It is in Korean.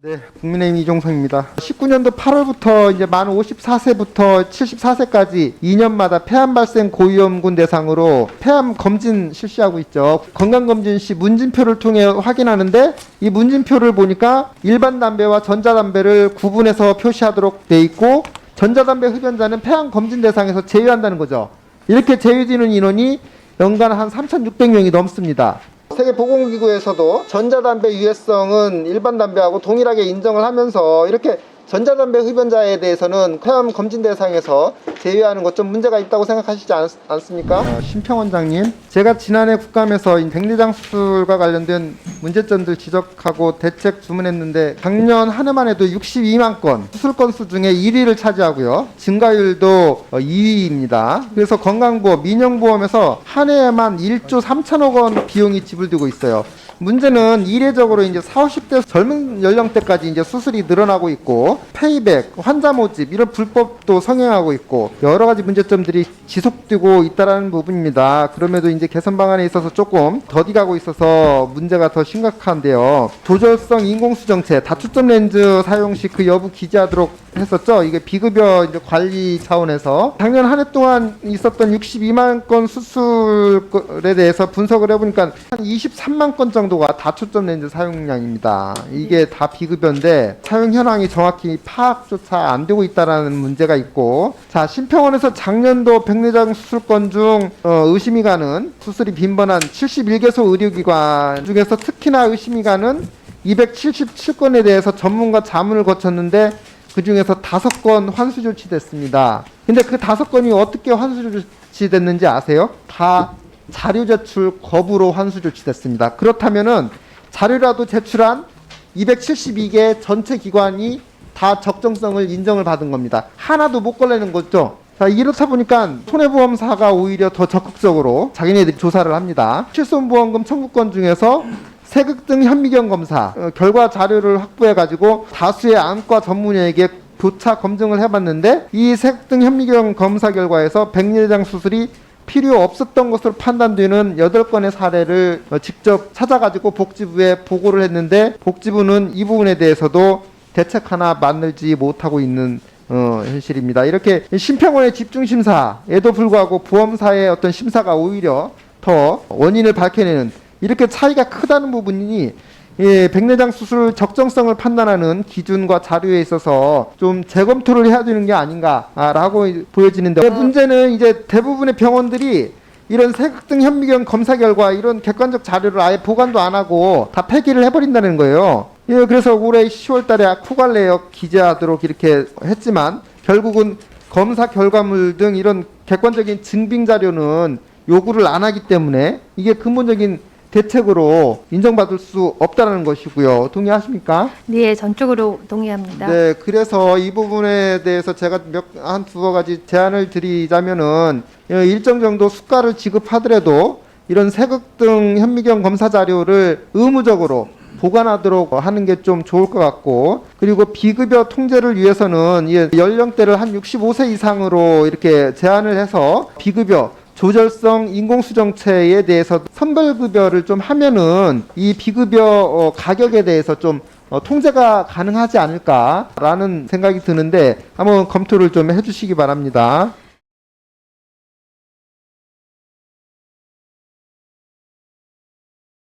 네, 국민의힘 이종성입니다. 19년도 8월부터 이제 만 54세부터 74세까지 2년마다 폐암 발생 고위험군 대상으로 폐암 검진 실시하고 있죠. 건강검진 시 문진표를 통해 확인하는데 이 문진표를 보니까 일반 담배와 전자담배를 구분해서 표시하도록 돼 있고 전자담배 흡연자는 폐암 검진 대상에서 제외한다는 거죠. 이렇게 제외되는 인원이 연간 한 3,600명이 넘습니다. 세계보건기구에서도 전자담배 유해성은 일반 담배하고 동일하게 인정을 하면서 이렇게 전자담배 흡연자에 대해서는 폐암 검진 대상에서 제외하는 것 좀 문제가 있다고 생각하시지 않습니까? 심평 원장님, 제가 지난해 국감에서 백내장 수술과 관련된 문제점들 지적하고 대책 주문했는데 작년 한 해만 해도 62만 건, 수술 건수 중에 1위를 차지하고요. 증가율도 2위입니다. 그래서 건강보험, 민영보험에서 한 해에만 1조 3천억 원 비용이 지불되고 있어요. 문제는 이례적으로 이제 40, 50대 젊은 연령대까지 이제 수술이 늘어나고 있고 페이백, 환자 모집 이런 불법도 성행하고 있고 여러 가지 문제점들이 지속되고 있다라는 부분입니다. 그럼에도 이제 개선 방안에 있어서 조금 더디 가고 있어서 문제가 더 심각한데요. 조절성 인공수정체, 다초점 렌즈 사용 시 그 여부 기재하도록 했었죠. 이게 비급여 이제 관리 차원에서 작년 한 해 동안 있었던 62만 건 수술에 대해서 분석을 해보니까 한 23만 건 정도가 다초점 렌즈 사용량입니다. 이게 다 비급여인데 사용 현황이 정확히 파악조차 안 되고 있다라는 문제가 있고, 자, 심평원에서 작년도 백내장 수술건 중 의심이 가는 수술이 빈번한 71개소 의료기관 중에서 특히나 의심이 가는 277건에 대해서 전문가 자문을 거쳤는데 그 중에서 5건 환수 조치됐습니다. 근데 그 5건이 어떻게 환수 조치됐는지 아세요? 다 자료 제출 거부로 환수 조치됐습니다. 그렇다면은 자료라도 제출한 272개 전체 기관이 다 적정성을 인정을 받은 겁니다. 하나도 못 걸리는 거죠. 자, 이렇다 보니까 손해보험사가 오히려 더 적극적으로 자기네들이 조사를 합니다. 실손보험금 청구권 중에서 세극등 현미경 검사 결과 자료를 확보해가지고 다수의 안과 전문의에게 교차 검증을 해봤는데 이 세극등 현미경 검사 결과에서 백내장 수술이 필요 없었던 것으로 판단되는 8건의 사례를 직접 찾아가지고 복지부에 보고를 했는데 복지부는 이 부분에 대해서도 대책 하나 만들지 못하고 있는 현실입니다. 이렇게 심평원의 집중심사에도 불구하고 보험사의 어떤 심사가 오히려 더 원인을 밝혀내는 이렇게 차이가 크다는 부분이 백내장 수술 적정성을 판단하는 기준과 자료에 있어서 좀 재검토를 해야 되는 게 아닌가라고 보여지는데, 문제는 이제 대부분의 병원들이 이런 세극등 현미경 검사 결과 이런 객관적 자료를 아예 보관도 안 하고 다 폐기를 해버린다는 거예요. 그래서 올해 10월 달에 코갈레역 기재하도록 이렇게 했지만 결국은 검사 결과물 등 이런 객관적인 증빙 자료는 요구를 안 하기 때문에 이게 근본적인 대책으로 인정받을 수 없다는 것이고요. 동의하십니까? 네, 전적으로 동의합니다. 네, 그래서 이 부분에 대해서 제가 한 두어 가지 제안을 드리자면은 일정 정도 수가를 지급하더라도 이런 세극등 현미경 검사 자료를 의무적으로 보관하도록 하는 게 좀 좋을 것 같고, 그리고 비급여 통제를 위해서는 연령대를 한 65세 이상으로 이렇게 제한을 해서 비급여 조절성 인공수정체에 대해서 선별급여를 좀 하면은 이 비급여 가격에 대해서 좀 통제가 가능하지 않을까라는 생각이 드는데 한번 검토를 좀 해주시기 바랍니다.